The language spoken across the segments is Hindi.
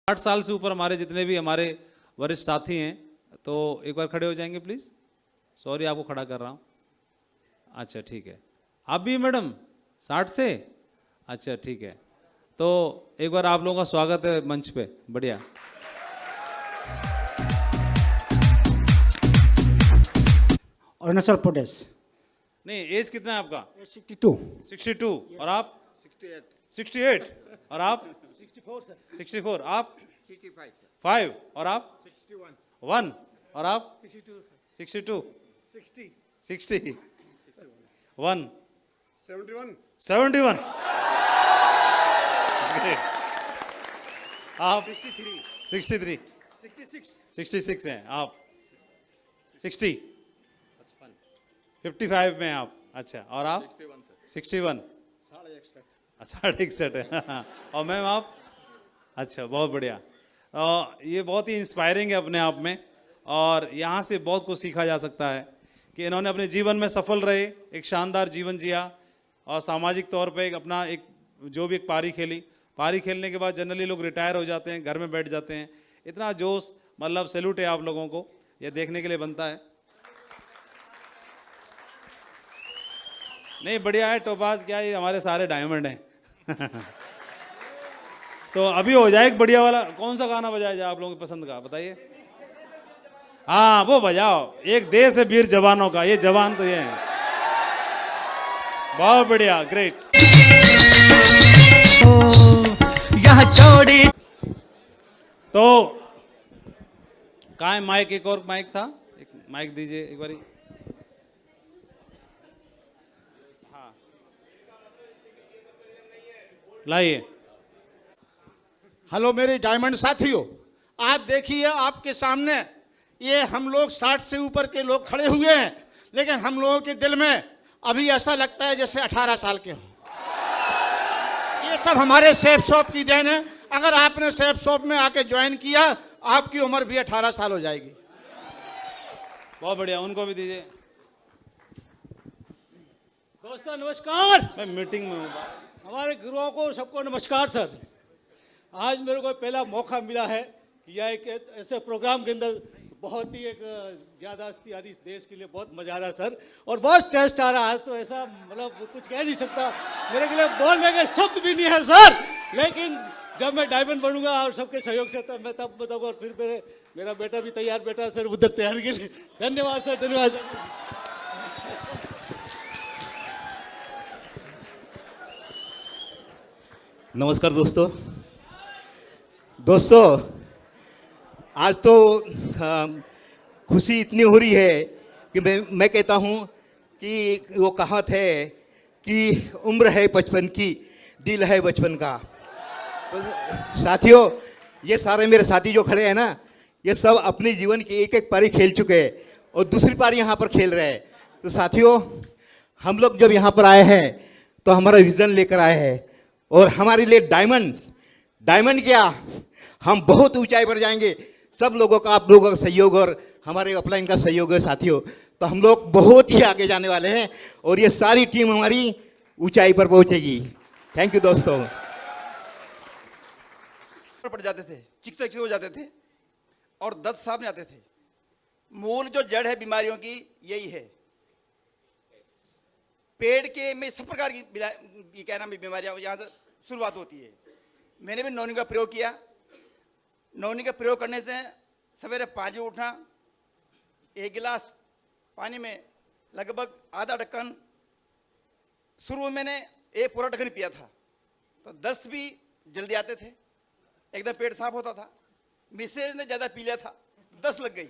60 साल से ऊपर हमारे जितने भी हमारे वरिष्ठ साथी हैं, तो एक बार खड़े हो जाएंगे प्लीज। सॉरी आपको खड़ा कर रहा हूँ। अच्छा ठीक है, आप भी मैडम 60 से? अच्छा ठीक है, तो एक बार आप लोगों का स्वागत है मंच पे। बढ़िया। अरुणाचल प्रदेश। नहीं, एज कितना है आपका? 62। 62। और आप? 68। और आप? 64 सर। 64। आप? 65 सर। 5। और आप? 61। 1। और आप? 62। 62। 60। 60। 1। 71। 71। आप? 63। 63। 66। 66 हैं आप? 60। 55 में आप? अच्छा, और आप? 61। 61 है। और मैम आप? अच्छा, बहुत बढ़िया। ये बहुत ही इंस्पायरिंग है अपने आप में, और यहाँ से बहुत कुछ सीखा जा सकता है कि इन्होंने अपने जीवन में सफल रहे, एक शानदार जीवन जिया, और सामाजिक तौर पे एक अपना एक जो भी एक पारी खेली। पारी खेलने के बाद जनरली लोग रिटायर हो जाते हैं, घर में बैठ जाते हैं। इतना जोश, मतलब सैल्यूट है आप लोगों को, ये देखने के लिए बनता है। नहीं, बढ़िया है। टोपाज क्या, ये हमारे सारे डायमंड हैं। तो अभी हो जाए एक बढ़िया वाला। कौन सा गाना बजाया जाए आप लोगों की पसंद का, बताइए। हाँ वो बजाओ, एक देश है वीर जवानों का। ये जवान तो ये है। बहुत बढ़िया, ग्रेट। यह चौड़ी तो कहाँ है माइक? एक और माइक था, एक माइक दीजिए एक बारी। हाँ लाइए। हेलो मेरे डायमंड साथियों, आज देखिए आपके सामने ये हम लोग 60 से ऊपर के लोग खड़े हुए हैं, लेकिन हम लोगों के दिल में अभी ऐसा लगता है जैसे 18 साल के हों। ये सब हमारे सेफ शॉप की देन है। अगर आपने सेफ शॉप में आके ज्वाइन किया, आपकी उम्र भी 18 साल हो जाएगी। बहुत बढ़िया, उनको भी दीजिए। दोस्तों नमस्कार। मैं मीटिंग में हूँ। हमारे गुरुओं को सबको नमस्कार सर। आज मेरे को पहला मौका मिला है कि यह एक ऐसे प्रोग्राम के अंदर बहुत ही एक यादाश्त यानी देश के लिए बहुत मजा आ रहा है सर, और बहुत टेस्ट आ रहा है। आज तो ऐसा मतलब कुछ कह नहीं सकता, मेरे के लिए बोलने के शब्द भी नहीं है सर। लेकिन जब मैं डायमंड बनूंगा और सबके सहयोग से, तब मैं तब बताऊंगा। और फिर मेरा बेटा भी तैयार, बेटा सर उधर तैयार के लिए। धन्यवाद सर, धन्यवाद। नमस्कार दोस्तों, आज तो खुशी इतनी हो रही है कि मैं कहता हूँ कि वो कहावत है कि उम्र है 55 की, दिल है बचपन का। तो साथियों, ये सारे मेरे साथी जो खड़े हैं ना, ये सब अपने जीवन की एक एक पारी खेल चुके हैं और दूसरी पारी यहाँ पर खेल रहे हैं। तो साथियों, हम लोग जब यहाँ पर आए हैं तो हमारा विज़न लेकर आए हैं, और हमारे लिए डायमंड क्या, हम बहुत ऊंचाई पर जाएंगे। सब लोगों का, आप लोगों का सहयोग और हमारे अपलाइन का सहयोग है साथियों, तो हम लोग बहुत ही आगे जाने वाले हैं और ये सारी टीम हमारी ऊंचाई पर पहुंचेगी। थैंक यू दोस्तों। पड़ जाते थे, चिकते हो जाते थे और दर्द साहब नहीं आते थे। मूल जो जड़ है बीमारियों की यही है। पेड़ के में सब प्रकार की ये क्या नाम बीमारियां यहाँ से शुरुआत होती है। मैंने भी नौनी का प्रयोग किया। नौनी का प्रयोग करने से सवेरे 5 बजे उठना, 1 गिलास पानी में लगभग आधा ढक्कन, शुरू में मैंने एक पूरा ढक्कन पिया था, तो दस्त भी जल्दी आते थे, एकदम पेट साफ होता था। मिसेज ने ज़्यादा पी लिया था, दस्त लग गई।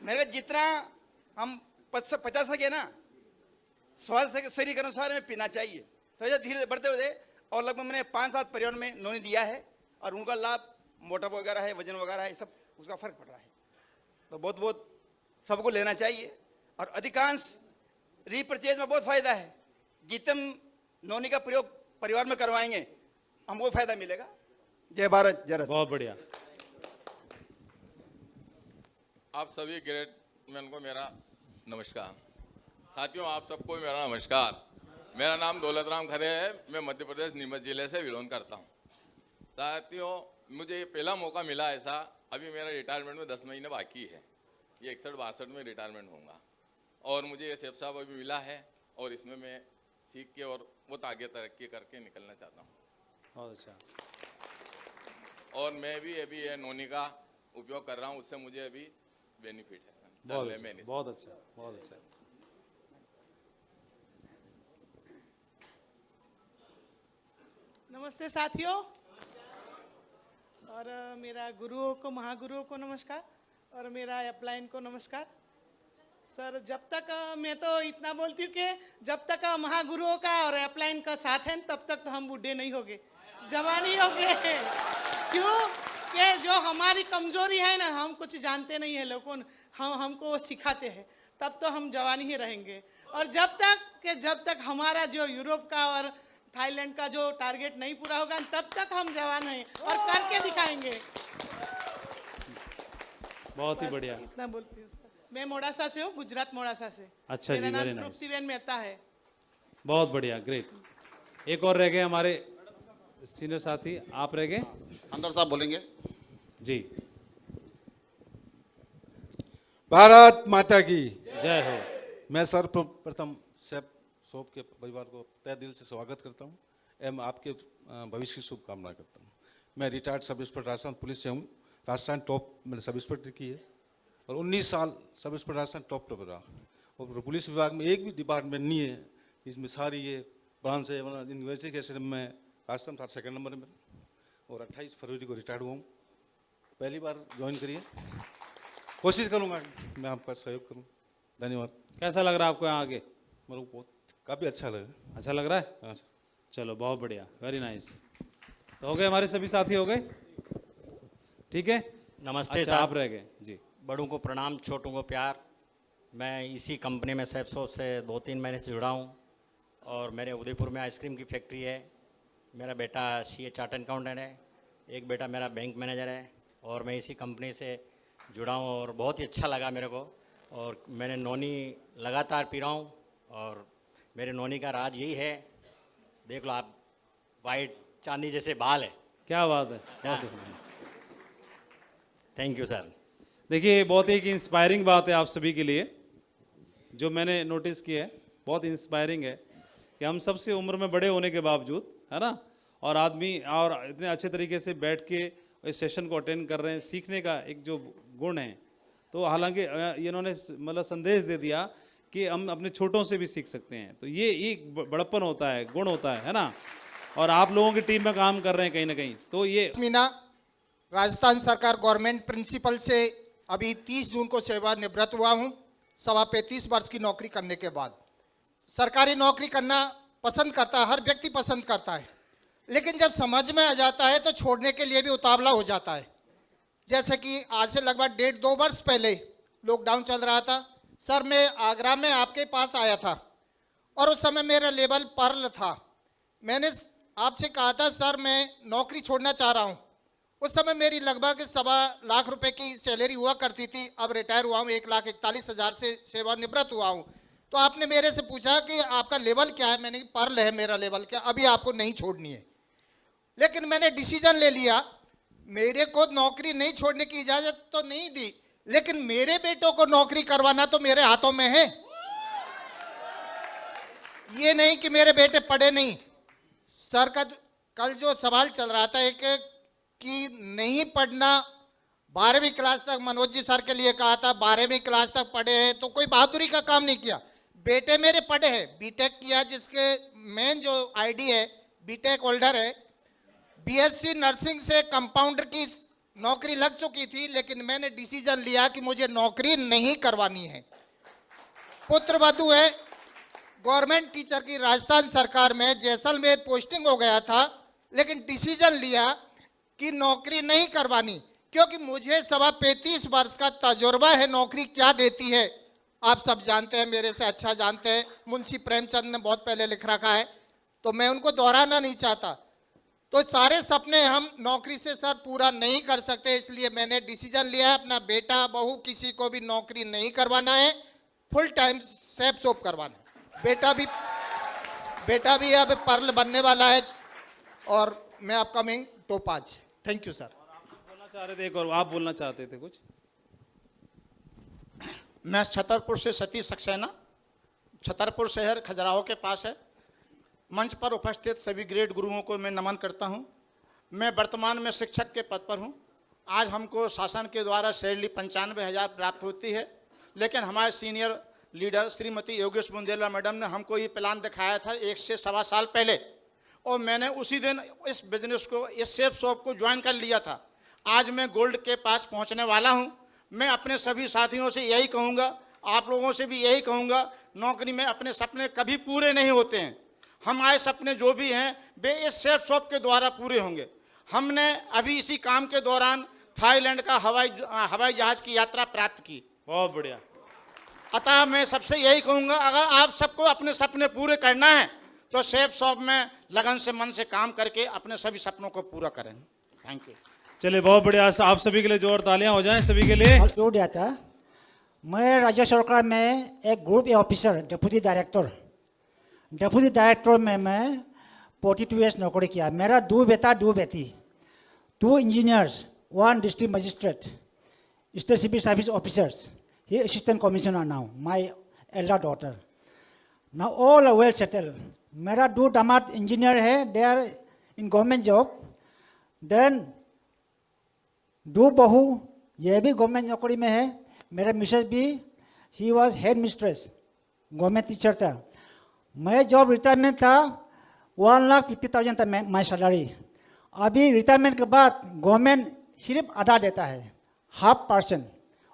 मैंने कहा जितना हम 50 सके ना, स्वास्थ्य के शरीर के अनुसार में पीना चाहिए। तो ऐसे धीरे बढ़ते हुए, और लगभग मैंने 5-7 परिवार में नौनी दिया है, और उनका लाभ, मोटापा वगैरह है, वजन वगैरह है, सब उसका फर्क पड़ रहा है। तो बहुत सबको लेना चाहिए, और अधिकांश रीपरचेज में बहुत फायदा है। जितने नौनी का प्रयोग परिवार में करवाएंगे, हमको फायदा मिलेगा। जय भारत, जय भारत। बहुत बढ़िया। आप सभी ग्रेट मैन को मेरा नमस्कार। साथियों, आप सबको मेरा नमस्कार। मेरा नाम दौलत राम खरे है। मैं मध्य प्रदेश नीमच जिले से बिलोंग करता हूँ। साथियों, मुझे ये पहला मौका मिला ऐसा। अभी मेरा रिटायरमेंट में 10 महीने बाकी है, ये 61-62 में रिटायरमेंट होऊंगा, और मुझे ये सेफ साहब अभी मिला है, और इसमें मैं सीख के और बहुत आगे तरक्की करके निकलना चाहता हूँ। बहुत अच्छा। और मैं भी अभी ये नोनी का उपयोग कर रहा हूँ, उससे मुझे अभी बेनिफिट है। बहुत चलने अच्छा, में नहीं। बहुत अच्छा, बहुत अच्छा। नमस्ते साथियों, और मेरा गुरुओं को, महागुरुओं को नमस्कार, और मेरा अपलाइन को नमस्कार। सर, जब तक मैं तो इतना बोलती हूँ कि जब तक महागुरुओं का और अपलाइन का साथ है तब तक तो हम बूढ़े नहीं होंगे, जवानी होंगे। क्यों? कि जो हमारी कमजोरी है ना, हम कुछ जानते नहीं है, लोगों हमको वो सिखाते हैं, तब तो हम जवानी ही रहेंगे। और जब तक हमारा जो यूरोप का और थाईलैंड का जो टारगेट नहीं पूरा होगा, तब तक हम जवान हैं और करके दिखाएंगे। बहुत ही बढ़िया। इतना बोलती हूँ सर। मैं मोड़ासा से हूँ, गुजरात मोड़ासा से। अच्छा जी, मेरा वेरी नाम नाइस। तृप्तिबेन मेहता है। बहुत बढ़िया, ग्रेट। एक और रह गए हमारे सीनियर साथी, आप रह गए अंदर साहब बोलेंगे। जी। भारत माता की जय हो। मैं सर्वप्रथम सेफ सोप के परिवार को तहे दिल से स्वागत करता हूं एवं आपके भविष्य की शुभकामना करता हूं। मैं retired sub inspector Rajasthan police से हूं। राजस्थान टॉप मैंने सब इंस्पेक्टर की है और 19 साल सब इंस्पेक्टर राजस्थान टॉप पर रहा। और पुलिस विभाग में एक भी डिपार्टमेंट नहीं है इसमें सारी ये ब्रांच है। इन्वेस्टिगेशन में राजस्थान था 2nd नंबर में, और 28 फरवरी को रिटायर्ड हुआ हूँ। पहली बार ज्वाइन करिए, कोशिश करूँगा मैं आपका सहयोग करूँ। धन्यवाद। कैसा लग रहा है आपको यहाँ आगे? मेरे को बहुत काफ़ी अच्छा लगा। अच्छा लग रहा है? हाँ। चलो, बहुत बढ़िया, वेरी नाइस। तो हो गए, हमारे सभी साथी हो गए, ठीक है। नमस्ते अच्छा, सर। आप रह गए जी। बड़ों को प्रणाम, छोटों को प्यार। मैं इसी कंपनी में सेप्सोप से 2-3 महीने से जुड़ा हूँ, और मेरे उदयपुर में आइसक्रीम की फैक्ट्री है। मेरा बेटा CA चार्टर्ड अकाउंटेंट है, एक बेटा मेरा बैंक मैनेजर है, और मैं इसी कंपनी से जुड़ा हूँ, और बहुत ही अच्छा लगा मेरे को। और मैंने नोनी लगातार पी रहा हूँ, और मेरे नोनी का राज यही है, देख लो आप, वाइट चांदी जैसे बाल है। क्या बात है, हाँ। Thank you sir. देखिए, ये बहुत ही एक इंस्पायरिंग बात है आप सभी के लिए, जो मैंने नोटिस किया है। बहुत इंस्पायरिंग है कि हम सबसे उम्र में बड़े होने के बावजूद, है ना, और आदमी और इतने अच्छे तरीके से बैठ के इस सेशन को अटेंड कर रहे हैं। सीखने का एक जो गुण है, तो हालांकि इन्होंने मतलब संदेश दे दिया कि हम अपने छोटों से भी सीख सकते हैं। तो ये एक बड़प्पन होता है, गुण होता है ना। और आप लोगों की टीम में काम कर रहे हैं कहीं ना कहीं, तो ये मीना राजस्थान सरकार गवर्नमेंट प्रिंसिपल से अभी 30 जून को सेवानिवृत्त हुआ हूँ, 35 वर्ष की नौकरी करने के बाद। सरकारी नौकरी करना पसंद करता है, हर व्यक्ति पसंद करता है, लेकिन जब समझ में आ जाता है तो छोड़ने के लिए भी उतावला हो जाता है। जैसे कि आज से लगभग 1.5-2 वर्ष पहले लॉकडाउन चल रहा था सर, मैं आगरा में आपके पास आया था, और उस समय मेरा लेवल पर्ल था। मैंने आपसे कहा था सर मैं नौकरी छोड़ना चाह रहा हूँ। उस समय मेरी लगभग 1.25 लाख रुपए की सैलरी हुआ करती थी। अब रिटायर हुआ हूँ, 1,41,000 से सेवानिवृत्त हुआ हूँ। तो आपने मेरे से पूछा कि आपका लेवल क्या है, मैंने कहा पर्ल है मेरा लेवल, क्या अभी आपको नहीं छोड़नी है। लेकिन मैंने डिसीजन ले लिया, मेरे को नौकरी नहीं छोड़ने की इजाजत तो नहीं दी, लेकिन मेरे बेटों को नौकरी करवाना तो मेरे हाथों में है। ये नहीं कि मेरे बेटे पढ़े नहीं। सर का कल जो सवाल चल रहा था एक कि नहीं पढ़ना, 12वीं क्लास तक मनोज जी सर के लिए कहा था, 12वीं क्लास तक पढ़े हैं तो कोई बहादुरी का काम नहीं किया। बेटे मेरे पढ़े हैं, बीटेक किया, जिसके मेन जो आईडी है बीटेक होल्डर है। BSc नर्सिंग से कंपाउंडर की नौकरी लग चुकी थी, लेकिन मैंने डिसीजन लिया कि मुझे नौकरी नहीं करवानी है। पुत्र वधू है, गवर्नमेंट टीचर की राजस्थान सरकार में जैसलमेर पोस्टिंग हो गया था, लेकिन डिसीजन लिया कि नौकरी नहीं करवानी, क्योंकि मुझे 35 वर्ष का तजुर्बा है नौकरी क्या देती है। आप सब जानते हैं, मेरे से अच्छा जानते हैं, मुंशी प्रेमचंद ने बहुत पहले लिख रखा है, तो मैं उनको दोहराना नहीं चाहता। तो सारे सपने हम नौकरी से सर पूरा नहीं कर सकते, इसलिए मैंने डिसीजन लिया है अपना बेटा बहू किसी को भी नौकरी नहीं करवाना है, फुल टाइम सेप सोप करवाना है। बेटा भी अब पर्ल बनने वाला है, और मैं upcoming topaz. Thank you sir. चाह रहे थे एक और, आप बोलना चाहते थे कुछ? मैं छतरपुर से सतीश सक्सेना, छतरपुर शहर खजुराहो के पास है। मंच पर उपस्थित सभी ग्रेट गुरुओं को मैं नमन करता हूं। मैं वर्तमान में शिक्षक के पद पर हूं। आज हमको शासन के द्वारा सैलरी 95,000 प्राप्त होती है, लेकिन हमारे senior leader Shrimati Yogesh Bundela madam ने हमको ये प्लान दिखाया था 1 से सवा साल पहले, और मैंने उसी दिन इस बिजनेस को, इस सेफ शॉप को ज्वाइन कर लिया था। आज मैं गोल्ड के पास पहुंचने वाला हूं। मैं अपने सभी साथियों से यही कहूंगा, आप लोगों से भी यही कहूंगा, नौकरी में अपने सपने कभी पूरे नहीं होते हैं। हमारे सपने जो भी हैं वे इस सेफ शॉप के द्वारा पूरे होंगे। हमने अभी इसी काम के दौरान थाईलैंड का हवाई जहाज की यात्रा प्राप्त की। बहुत बढ़िया। अतः मैं सबसे यही कहूंगा, अगर आप सबको अपने सपने पूरे करना है तो सेफ शॉप में लगन से, मन से काम करके अपने सभी सपनों को पूरा करें। Thank you. चलिए बहुत बढ़िया, आप सभी के लिए जोर तालियां हो जाएं सभी के लिए। जोर दिया था। मैं राज्य सरकार में एक group A officer, deputy director में मैं 42 ईयर्स नौकरी किया। मेरा 2 बेटा 2 बेटी, 2 engineers, 1 district magistrate, state civil service officers, he assistant commissioner now, my elder daughter. Now all are well settled. मेरा 2 दामाद इंजीनियर है, they are in government job. Then 2 बहू, ये भी गवर्नमेंट नौकरी में है। मेरा मिसेज भी, she was head mistress, government teacher था। मैं जब रिटायरमेंट था 1,50,000 था माई सैलरी। अभी रिटायरमेंट के बाद गवर्नमेंट सिर्फ आधा देता है, 0.5%,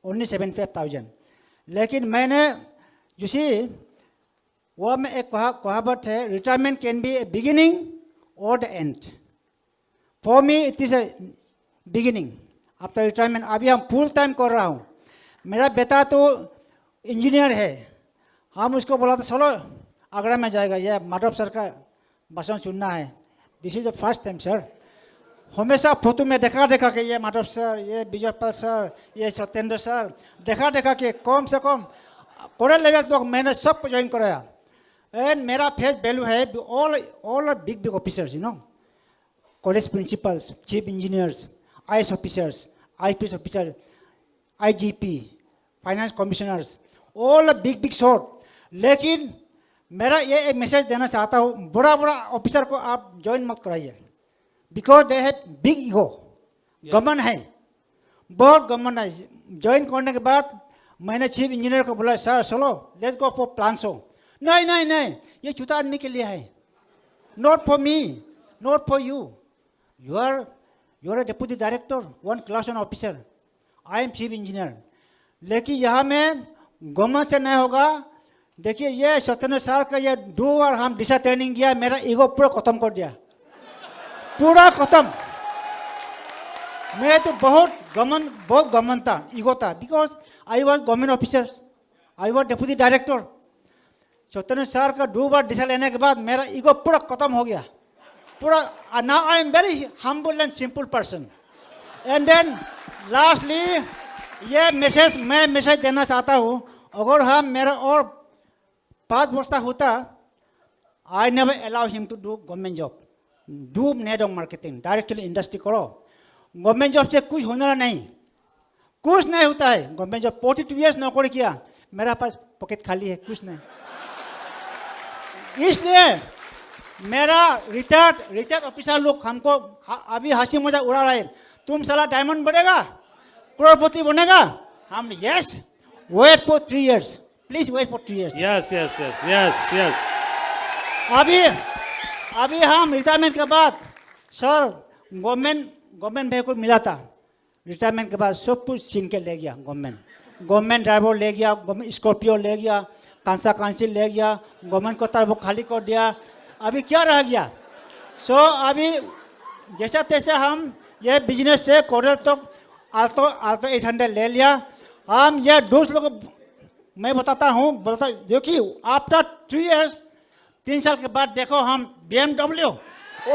only 75,000। लेकिन मैंने जैसे वो में एक कहावत है, retirement can be a beginning और the end. For me it is a beginning after retirement. अभी हम फुल टाइम कर रहा हूँ। मेरा बेटा तो इंजीनियर है। हम उसको बोला तो चलो आगरा में जाएगा, यह माधव सर का भाषण सुनना है। This is the first time sir. हमेशा फोटो में देखा के ये माधव सर, ये विजय पाल सर, ये सत्येंद्र सर, देखा के कम से कम कोड़े लेवल तक मैंने सबको ज्वाइन कराया। एंड मेरा फेस वैल्यू है all big officers, you know, college principles, chief engineers, IAS officers, IPS officer, IGP, finance commissioners, all big shot. लेकिन मेरा ये एक मैसेज देना चाहता हूँ, बड़ा ऑफिसर को आप ज्वाइन मत कराइए, because they have big ego. गमन है, बहुत गमन है। ज्वाइन करने के बाद मैंने चीफ इंजीनियर को बोला, सर चलो let's go for plan show. नहीं, ये चुता आदमी के लिए है, not for me, not for you. You are a deputy director, 1 class 1 officer, I am chief engineer. लेकिन यहाँ में गवर्नमेंट से नहीं होगा। देखिए ये 17 साल का ये 2 बार हम दिशा ट्रेनिंग किया, मेरा ईगो पूरा खत्म कर दिया, पूरा खत्म। मैं तो बहुत गमन था, ईगो था, because I was government officer, I was deputy director. 17 साल का 2 बार दिशा लेने के बाद मेरा ईगो पूरा खत्म हो गया, पूरा। Now I am very humble and simple person. And then lastly ये मैसेज देना चाहता हूँ, अगर हम मेरा और 5 वर्ष होता, I never allow him to do government job. Do network marketing, directly industry करो। गवर्नमेंट जॉब से कुछ होना नहीं, कुछ नहीं होता है गवर्नमेंट जॉब। 42 ईयर्स नौकरी किया, मेरा पास पॉकेट खाली है, कुछ नहीं। इसलिए मेरा रिटायर्ड ऑफिसर लोग हमको अभी हंसी मजाक उड़ा रहे, तुम साला डायमंड बढ़ेगा, करोड़पति बनेगा। हम yes, wait for 3 years, please wait for 3 years। Yes. अभी हम रिटायरमेंट के बाद सर गवर्नमेंट व्हीकल मिला था। रिटायरमेंट के बाद सब कुछ छीन के ले गया गवर्नमेंट ड्राइवर ले गया, गवर्नमेंट स्कॉर्पियो ले गया, कांसिल ले गया, गवर्नमेंट को तरफ खाली कर दिया। अभी क्या रह गया? सो अभी जैसा तैसा हम ये बिजनेस से कोरल तक आल्टो 800 ले लिया। हम ये दोस्त लोग मैं बताता हूँ, बोलता देखिए आफ्टर 3 years, 3 साल के बाद देखो हम BMW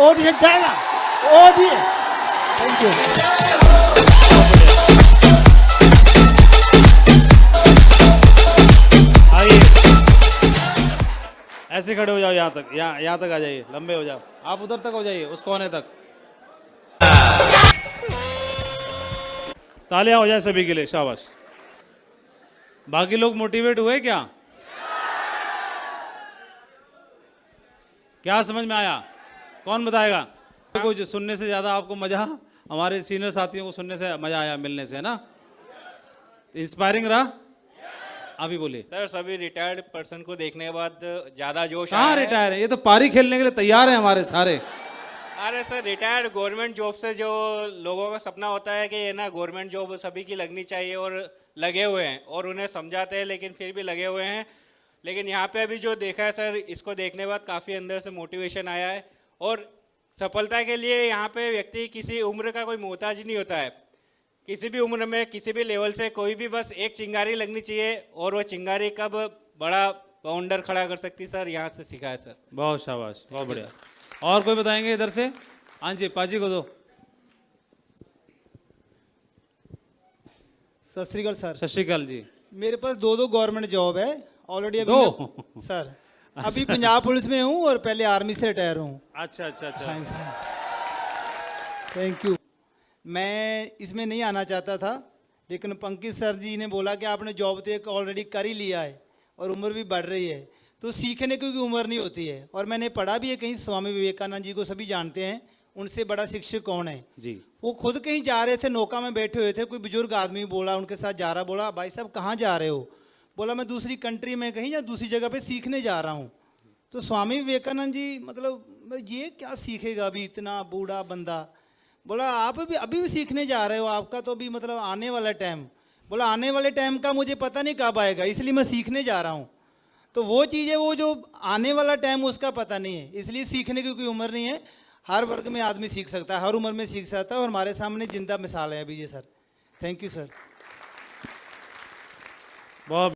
ओडी से जाएगा, ओडी। Thank you. आइए ऐसे खड़े हो जाओ, यहाँ तक, यहाँ तक आ जाइए, लंबे हो जाओ। आप उधर तक हो जाइए, उस कोने तक। तालियां हो जाए सभी के लिए, शाबाश। बाकी लोग मोटिवेट हुए क्या? क्या समझ में आया? कौन बताएगा? कुछ सुनने से ज्यादा आपको मजा हमारे सीनियर साथियों को सुनने से मजा आया, मिलने से, है ना? इंस्पायरिंग रहा। अभी बोलिए सर। सभी रिटायर्ड पर्सन को देखने के बाद ज्यादा जोश कहाँ रिटायर है? ये तो पारी खेलने के लिए तैयार हैं हमारे सारे। अरे सर, रिटायर्ड गवर्नमेंट जॉब से जो लोगों का सपना होता है कि ये ना गवर्नमेंट जॉब सभी की लगनी चाहिए, और लगे हुए हैं और उन्हें समझाते हैं लेकिन फिर भी लगे हुए हैं। लेकिन यहाँ पे अभी जो देखा है सर, इसको देखने के बाद काफ़ी अंदर से मोटिवेशन आया है। और सफलता के लिए यहाँ पे व्यक्ति किसी उम्र का कोई मोहताज नहीं होता है। किसी भी उम्र में, किसी भी लेवल से कोई भी बस एक चिंगारी लगनी चाहिए, और वो चिंगारी कब बड़ा बाउंडर खड़ा कर सकती है सर, यहाँ से सीखा है सर। बहुत शाबाश, बहुत बढ़िया। और कोई बताएंगे इधर से? हाँ जी, पाजी को दो। सत श्रीकाल सर। सत श्रीकाल जी। मेरे पास दो गवर्नमेंट जॉब है ऑलरेडी। अभी दो? सर अभी पंजाब पुलिस में हूँ और पहले आर्मी से रिटायर हूँ। अच्छा अच्छा अच्छा, थैंक यू। मैं इसमें नहीं आना चाहता था, लेकिन पंकज सर जी ने बोला कि आपने जॉब तो एक ऑलरेडी कर ही लिया है और उम्र भी बढ़ रही है, तो सीखने की कोई उम्र नहीं होती है। और मैंने पढ़ा भी है कहीं, स्वामी विवेकानंद जी को सभी जानते हैं, उनसे बड़ा शिक्षक कौन है जी? वो खुद कहीं जा रहे थे, नौका में बैठे हुए थे, कोई बुजुर्ग आदमी बोला, उनके साथ जा रहा, बोला भाई साहब कहाँ जा रहे हो? बोला मैं दूसरी कंट्री में कहीं या दूसरी जगह पे सीखने जा रहा हूँ। तो स्वामी विवेकानंद जी मतलब ये क्या सीखेगा अभी इतना बूढ़ा बंदा? बोला आप अभी भी सीखने जा रहे हो, आपका तो अभी मतलब आने वाला टाइम। बोला आने वाले टाइम का मुझे पता नहीं कब आएगा, इसलिए मैं सीखने जा रहा हूँ। तो वो चीज़ है, वो जो आने वाला टाइम उसका पता नहीं है, इसलिए सीखने की कोई उम्र नहीं है। हर वर्ग में आदमी सीख सकता है, हर उम्र में सीख सकता है, और हमारे सामने जिंदा मिसाल है अभी ये सर। Thank you sir. बहुत